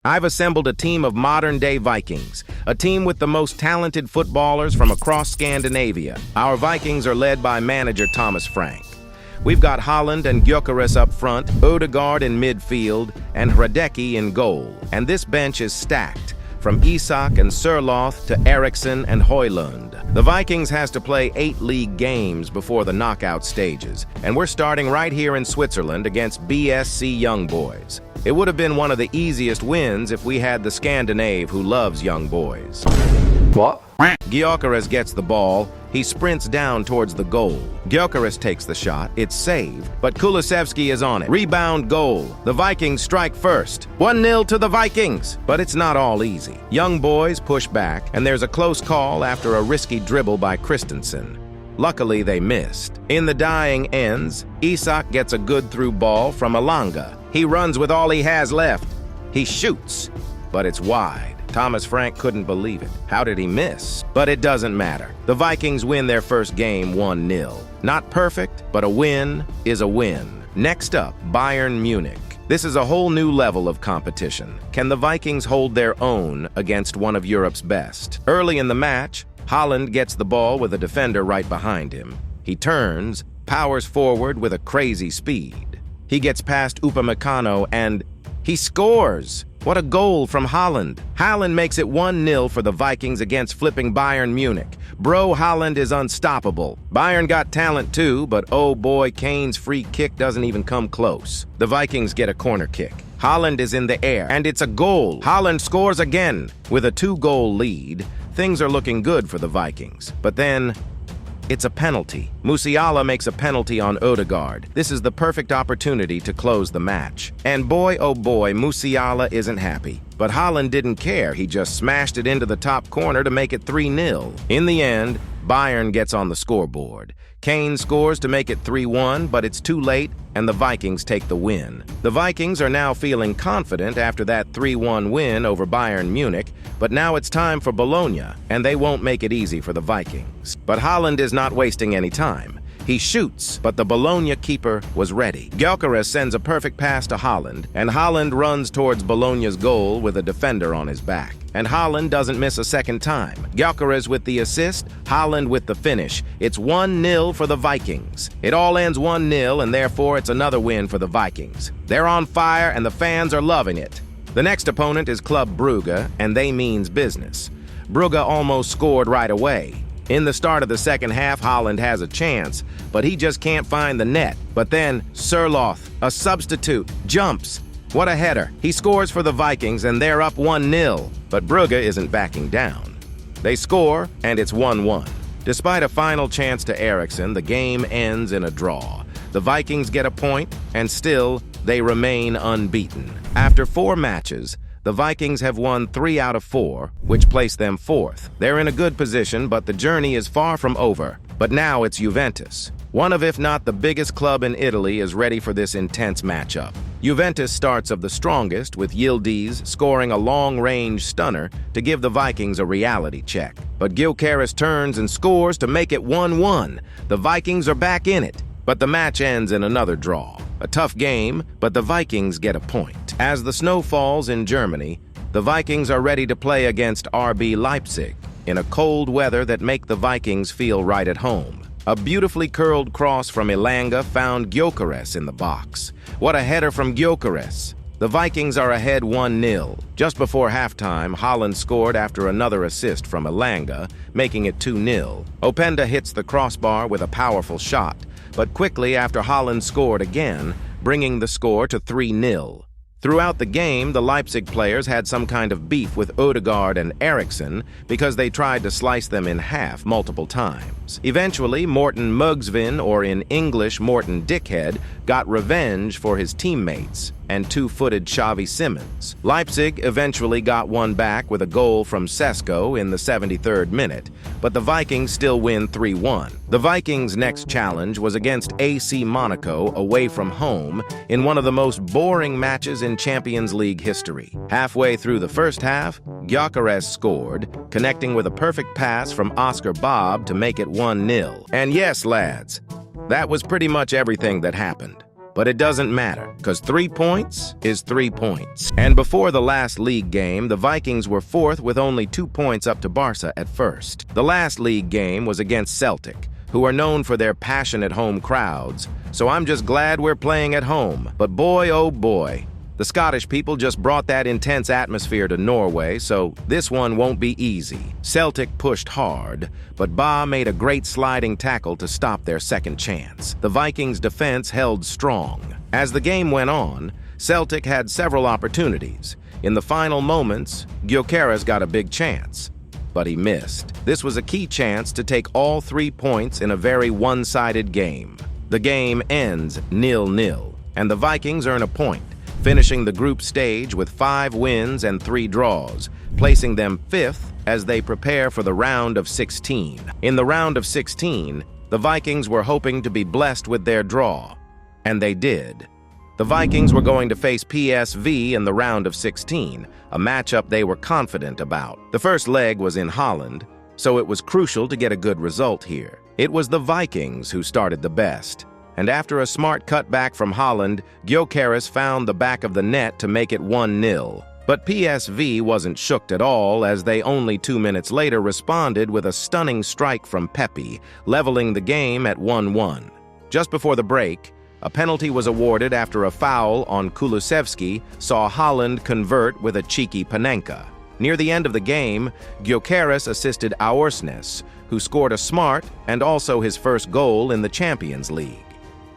I've assembled a team of modern-day Vikings, a team with the most talented footballers from across Scandinavia. Our Vikings are led by manager Thomas Frank. We've got Haaland and Gyökeres up front, Odegaard in midfield, and Hradecky in goal. And this bench is stacked, from Isak and Sørloth to Eriksson and Højlund. The Vikings has to play 8 league games before the knockout stages, and we're starting right here in Switzerland against BSC Young Boys. It would have been one of the easiest wins if we had the Scandinave who loves young boys. What? Gyökeres gets the ball. He sprints down towards the goal. Gyökeres takes the shot. It's saved, but Kulusevski is on it. Rebound goal. The Vikings strike first. 1-0 to the Vikings. But it's not all easy. Young boys push back, and there's a close call after a risky dribble by Christensen. Luckily, they missed. In the dying ends, Isak gets a good through ball from Elanga. He runs with all he has left. He shoots, but it's wide. Thomas Frank couldn't believe it. How did he miss? But it doesn't matter. The Vikings win their first game 1-0. Not perfect, but a win is a win. Next up, Bayern Munich. This is a whole new level of competition. Can the Vikings hold their own against one of Europe's best? Early in the match, Haaland gets the ball with a defender right behind him. He turns, powers forward with a crazy speed. He gets past Upamecano and he scores! What a goal from Haaland. Haaland makes it 1-0 for the Vikings against flipping Bayern Munich. Bro, Haaland is unstoppable. Bayern got talent too, but oh boy, Kane's free kick doesn't even come close. The Vikings get a corner kick. Haaland is in the air, and it's a goal. Haaland scores again. With a 2-goal lead, things are looking good for the Vikings. But then, it's a penalty. Musiala makes a penalty on Odegaard. This is the perfect opportunity to close the match. And boy, oh boy, Musiala isn't happy. But Haaland didn't care. He just smashed it into the top corner to make it 3-0. In the end, Bayern gets on the scoreboard. Kane scores to make it 3-1, but it's too late, and the Vikings take the win. The Vikings are now feeling confident after that 3-1 win over Bayern Munich, but now it's time for Bologna, and they won't make it easy for the Vikings. But Haaland is not wasting any time. He shoots, but the Bologna keeper was ready. Gyökeres sends a perfect pass to Haaland, and Haaland runs towards Bologna's goal with a defender on his back. And Haaland doesn't miss a second time. Gyökeres with the assist, Haaland with the finish. It's 1-0 for the Vikings. It all ends 1-0, and therefore it's another win for the Vikings. They're on fire, and the fans are loving it. The next opponent is Club Brugge, and they means business. Brugge almost scored right away. In the start of the second half, Haaland has a chance, but he just can't find the net. But then, Sørloth, a substitute, jumps. What a header. He scores for the Vikings, and they're up 1-0. But Brugge isn't backing down. They score, and it's 1-1. Despite a final chance to Eriksson, the game ends in a draw. The Vikings get a point, and still, they remain unbeaten. After 4 matches, the Vikings have won 3 out of 4, which place them 4th. They're in a good position, but the journey is far from over. But now it's Juventus. One of, if not the biggest club in Italy, is ready for this intense matchup. Juventus starts of the strongest, with Yildiz scoring a long-range stunner to give the Vikings a reality check. But Gyökeres turns and scores to make it 1-1. The Vikings are back in it, but the match ends in another draw. A tough game, but the Vikings get a point. As the snow falls in Germany, the Vikings are ready to play against RB Leipzig in a cold weather that make the Vikings feel right at home. A beautifully curled cross from Elanga found Gyökeres in the box. What a header from Gyökeres! The Vikings are ahead 1-0. Just before halftime, Haaland scored after another assist from Elanga, making it 2-0. Openda hits the crossbar with a powerful shot, but quickly after Haaland scored again, bringing the score to 3-0. Throughout the game, the Leipzig players had some kind of beef with Odegaard and Eriksson because they tried to slice them in half multiple times. Eventually, Morten Mugsvin, or in English, Morten Dickhead, got revenge for his teammates and two-footed Xavi Simons. Leipzig eventually got one back with a goal from Sesko in the 73rd minute, but the Vikings still win 3-1. The Vikings' next challenge was against AC Monaco away from home in one of the most boring matches in Champions League history. Halfway through the first half, Gyökeres scored, connecting with a perfect pass from Oscar Bob to make it 1-0. And yes, lads, that was pretty much everything that happened. But it doesn't matter, because 3 points is 3 points. And before the last league game, the Vikings were fourth with only 2 points up to Barca at first. The last league game was against Celtic, who are known for their passionate home crowds, so I'm just glad we're playing at home. But boy, oh boy, the Scottish people just brought that intense atmosphere to Norway, so this one won't be easy. Celtic pushed hard, but Ba made a great sliding tackle to stop their second chance. The Vikings' defense held strong. As the game went on, Celtic had several opportunities. In the final moments, Gyökeres got a big chance, but he missed. This was a key chance to take all 3 points in a very one-sided game. The game ends 0-0, and the Vikings earn a point, finishing the group stage with 5 wins and 3 draws, placing them 5th as they prepare for the round of 16. In the round of 16, the Vikings were hoping to be blessed with their draw, and they did. The Vikings were going to face PSV in the round of 16, a matchup they were confident about. The first leg was in Holland, so it was crucial to get a good result here. It was the Vikings who started the best, and after a smart cutback from Holland, Gyökeres found the back of the net to make it 1-0. But PSV wasn't shooked at all, as they only 2 minutes later responded with a stunning strike from Pepe, leveling the game at 1-1. Just before the break, a penalty was awarded after a foul on Kulusevski saw Holland convert with a cheeky Panenka. Near the end of the game, Gyökeres assisted Aursnes, who scored a smart and also his first goal in the Champions League.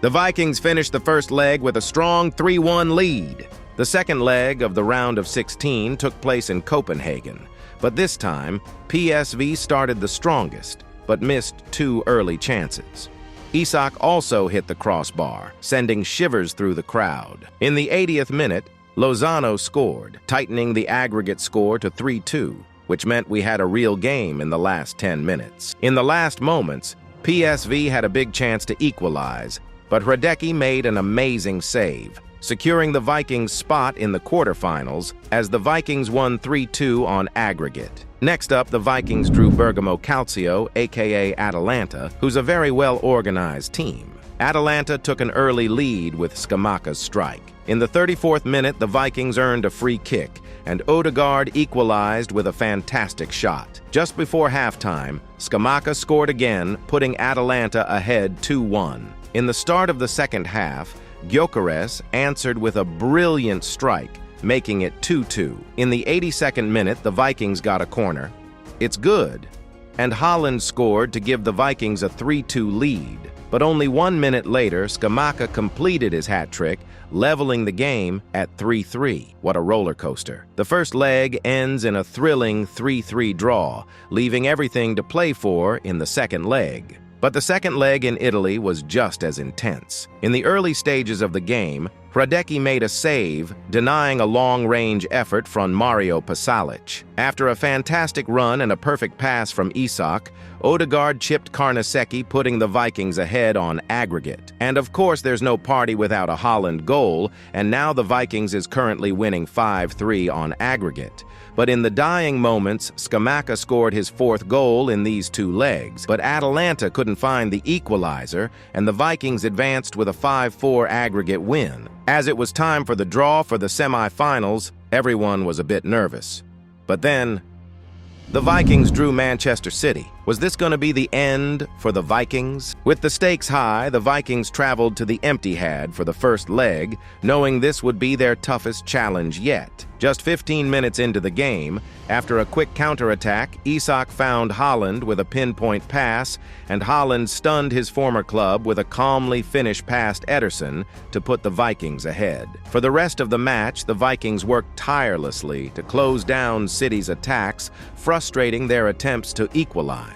The Vikings finished the first leg with a strong 3-1 lead. The second leg of the round of 16 took place in Copenhagen, but this time, PSV started the strongest, but missed 2 early chances. Isak also hit the crossbar, sending shivers through the crowd. In the 80th minute, Lozano scored, tightening the aggregate score to 3-2, which meant we had a real game in the last 10 minutes. In the last moments, PSV had a big chance to equalize, but Hradecky made an amazing save, securing the Vikings' spot in the quarterfinals as the Vikings won 3-2 on aggregate. Next up, the Vikings drew Bergamo Calcio, aka Atalanta, who's a very well-organized team. Atalanta took an early lead with Scamacca's strike. In the 34th minute, the Vikings earned a free kick, and Odegaard equalized with a fantastic shot. Just before halftime, Scamacca scored again, putting Atalanta ahead 2-1. In the start of the second half, Gyökeres answered with a brilliant strike, making it 2-2. In the 82nd minute, the Vikings got a corner. It's good. And Holland scored to give the Vikings a 3-2 lead. But only 1 minute later, Scamacca completed his hat trick, leveling the game at 3-3. What a roller coaster. The first leg ends in a thrilling 3-3 draw, leaving everything to play for in the second leg. But the second leg in Italy was just as intense. In the early stages of the game, Hradecky made a save, denying a long-range effort from Mario Pasalic. After a fantastic run and a perfect pass from Isak, Odegaard chipped Karnasecki, putting the Vikings ahead on aggregate. And of course, there's no party without a Holland goal, and now the Vikings is currently winning 5-3 on aggregate. But in the dying moments, Scamacca scored his 4th goal in these 2 legs. But Atalanta couldn't find the equalizer, and the Vikings advanced with a 5-4 aggregate win. As it was time for the draw for the semi-finals, everyone was a bit nervous. But then, the Vikings drew Manchester City. Was this going to be the end for the Vikings? With the stakes high, the Vikings traveled to the Etihad for the first leg, knowing this would be their toughest challenge yet. Just 15 minutes into the game, after a quick counterattack, Isak found Holland with a pinpoint pass, and Holland stunned his former club with a calmly finished past Ederson to put the Vikings ahead. For the rest of the match, the Vikings worked tirelessly to close down City's attacks, frustrating their attempts to equalize.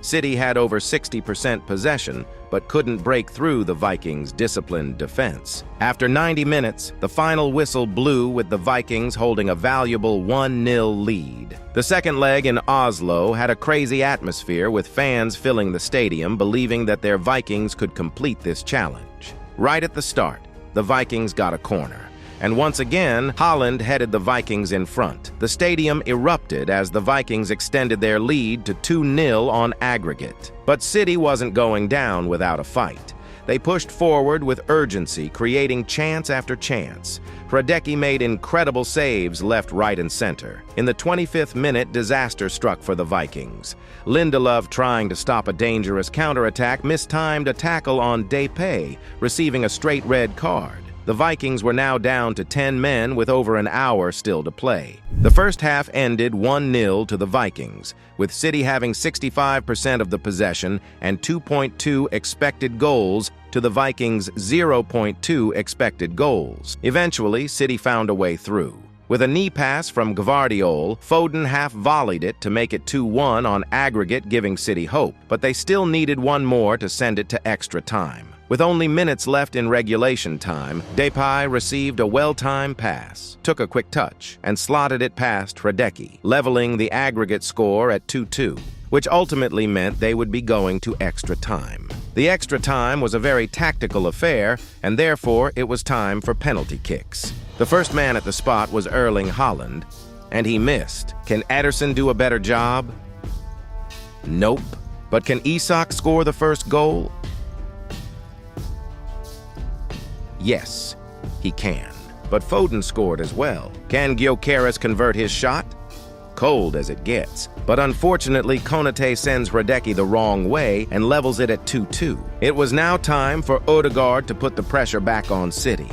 City had over 60% possession, but couldn't break through the Vikings' disciplined defense. After 90 minutes, the final whistle blew with the Vikings holding a valuable 1-0 lead. The second leg in Oslo had a crazy atmosphere, with fans filling the stadium, believing that their Vikings could complete this challenge. Right at the start, the Vikings got a corner. And once again, Holland headed the Vikings in front. The stadium erupted as the Vikings extended their lead to 2-0 on aggregate. But City wasn't going down without a fight. They pushed forward with urgency, creating chance after chance. Hradecki made incredible saves left, right, and center. In the 25th minute, disaster struck for the Vikings. Lindelöf, trying to stop a dangerous counterattack, mistimed a tackle on Depay, receiving a straight red card. The Vikings were now down to 10 men with over an hour still to play. The first half ended 1-0 to the Vikings, with City having 65% of the possession and 2.2 expected goals to the Vikings' 0.2 expected goals. Eventually, City found a way through. With a knee pass from Gvardiol, Foden half-volleyed it to make it 2-1 on aggregate, giving City hope. But they still needed one more to send it to extra time. With only minutes left in regulation time, Depay received a well-timed pass, took a quick touch, and slotted it past Hradecki, leveling the aggregate score at 2-2, which ultimately meant they would be going to extra time. The extra time was a very tactical affair, and therefore it was time for penalty kicks. The first man at the spot was Erling Haaland, and he missed. Can Ederson do a better job? Nope. But can Isak score the first goal? Yes, he can. But Foden scored as well. Can Gyökeres convert his shot? Cold as it gets. But unfortunately, Konate sends Hradecki the wrong way and levels it at 2-2. It was now time for Odegaard to put the pressure back on City.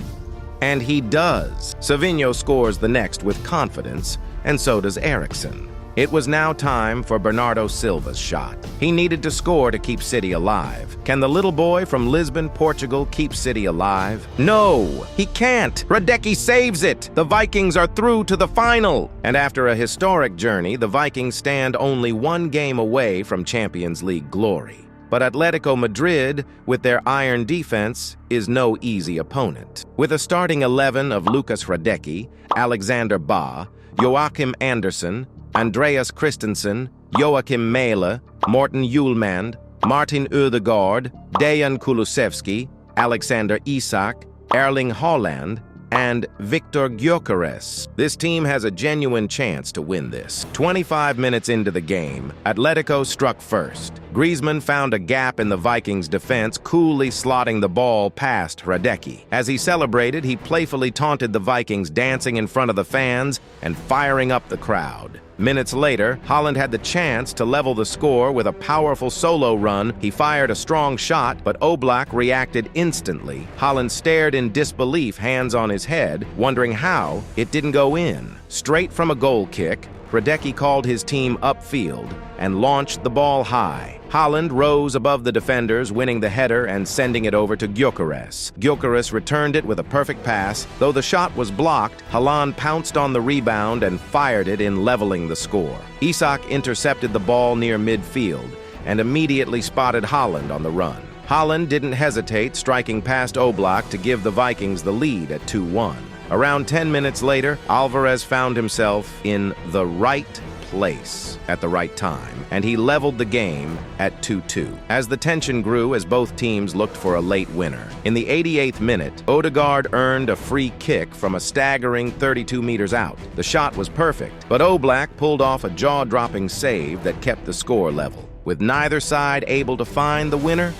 And he does. Savinho scores the next with confidence, and so does Eriksen. It was now time for Bernardo Silva's shot. He needed to score to keep City alive. Can the little boy from Lisbon, Portugal, keep City alive? No, he can't. Hradecki saves it. The Vikings are through to the final. And after a historic journey, the Vikings stand only one game away from Champions League glory. But Atletico Madrid, with their iron defense, is no easy opponent. With a starting 11 of Lucas Hradecki, Alexander Ba, Joachim Andersen, Andreas Christensen, Joachim Mähle, Morten Hjulmand, Martin Ødegaard, Dejan Kulusevski, Alexander Isak, Erling Haaland, and Viktor Gyökeres. This team has a genuine chance to win this. 25 minutes into the game, Atletico struck first. Griezmann found a gap in the Vikings' defense, coolly slotting the ball past Hradecki. As he celebrated, he playfully taunted the Vikings, dancing in front of the fans and firing up the crowd. Minutes later, Haaland had the chance to level the score with a powerful solo run. He fired a strong shot, but Oblak reacted instantly. Haaland stared in disbelief, hands on his head, wondering how it didn't go in. Straight from a goal kick, Hradecki called his team upfield and launched the ball high. Haaland rose above the defenders, winning the header and sending it over to Gyökeres. Gyökeres returned it with a perfect pass. Though the shot was blocked, Haaland pounced on the rebound and fired it in, leveling the score. Isak intercepted the ball near midfield and immediately spotted Haaland on the run. Haaland didn't hesitate, striking past Oblak to give the Vikings the lead at 2-1. Around 10 minutes later, Alvarez found himself in the right place at the right time, and he leveled the game at 2-2. As the tension grew as both teams looked for a late winner, in the 88th minute, Odegaard earned a free kick from a staggering 32 meters out. The shot was perfect, but Oblak pulled off a jaw-dropping save that kept the score level. With neither side able to find the winner,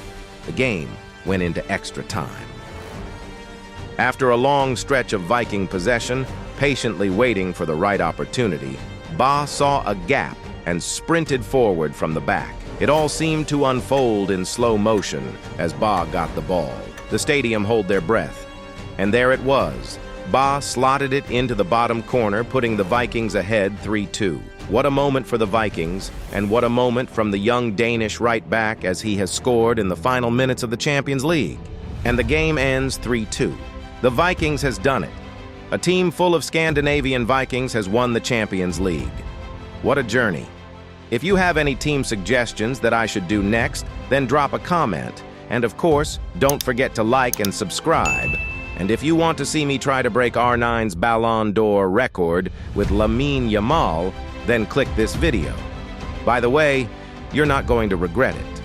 the game went into extra time. After a long stretch of Viking possession, patiently waiting for the right opportunity, Ba saw a gap and sprinted forward from the back. It all seemed to unfold in slow motion as Ba got the ball. The stadium held their breath, and there it was. Ba slotted it into the bottom corner, putting the Vikings ahead 3-2. What a moment for the Vikings, and what a moment from the young Danish right back as he has scored in the final minutes of the Champions League. And the game ends 3-2. The Vikings has done it. A team full of Scandinavian Vikings has won the Champions League. What a journey. If you have any team suggestions that I should do next, then drop a comment. And of course, don't forget to like and subscribe. And if you want to see me try to break R9's Ballon d'Or record with Lamine Yamal, then click this video. By the way, you're not going to regret it.